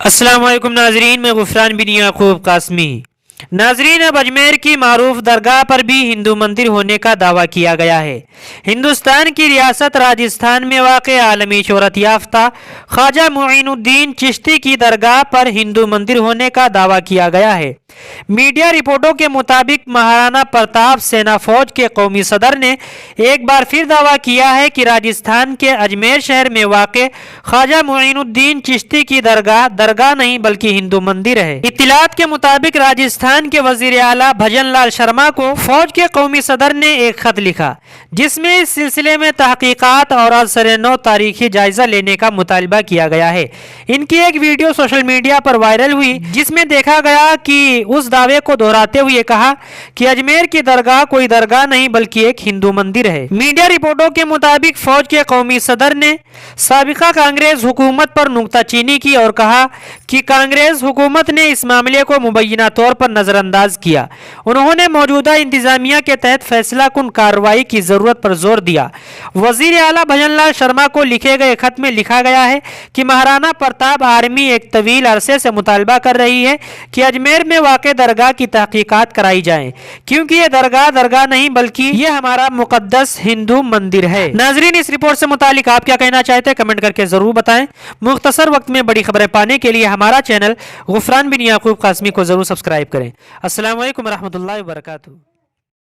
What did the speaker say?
अस्सलाम वालेकुम नाजरीन, मैं गुफरान बिन याकूब कासमी। नाजरीन, अब अजमेर की मारूफ दरगाह पर भी हिंदू मंदिर होने का दावा किया गया है। हिंदुस्तान की रियासत राजस्थान में वाक़ आलमी शोहरत याफ्ता ख्वाजा मुईनुद्दीन चिश्ती की दरगाह पर हिंदू मंदिर होने का दावा किया गया है। मीडिया रिपोर्टों के मुताबिक महाराणा प्रताप सेना फौज के कौमी सदर ने एक बार फिर दावा किया है कि राजस्थान के अजमेर शहर में वाक़ ख्वाजा मुईनुद्दीन चिश्ती की दरगाह नहीं बल्कि हिंदू मंदिर है। इत्तलात के मुताबिक राजस्थान के वजीर आला भजन लाल शर्मा को फौज के कौमी सदर ने एक खत लिखा, जिसमें इस सिलसिले में तहकीकात और असर-ए-नौ तारीखी जायजा लेने का मुतालबा किया गया है। इनकी एक वीडियो सोशल मीडिया पर वायरल हुई, जिसमें देखा गया कि उस दावे को दोहराते हुए कहा कि अजमेर की दरगाह कोई दरगाह नहीं बल्कि एक हिंदू मंदिर है। मीडिया रिपोर्टों के मुताबिक फौज के कौमी सदर ने साबिका कांग्रेस हुकूमत पर नुक्ताचीनी की और कहा कि कांग्रेस हुकूमत ने इस मामले को मुबैना तौर पर नजरअंदाज किया। उन्होंने मौजूदा इंतजामिया के तहत फैसला कुन कार्रवाई की जरूरत पर जोर दिया। वजीर आला भजन लाल शर्मा को लिखे गए खत में लिखा गया है कि महाराणा प्रताप आर्मी एक तवील अरसे से मुतालबा कर रही है कि अजमेर में वाक़ दरगाह की तहकीकात कराई जाए, क्योंकि ये दरगाह नहीं बल्कि ये हमारा मुकद्दस हिंदू मंदिर है। नाजरीन, इस रिपोर्ट से मुतालिक आप क्या कहना चाहते हैं कमेंट करके जरूर बताएं। मुख्तसर वक्त में बड़ी खबरें पाने के लिए हमारा चैनल गुफरान बिन याकूब कासमी को जरूर सब्सक्राइब करें। अस्सलाम वालेकुम रहमतुल्लाहि व बरकातुहू।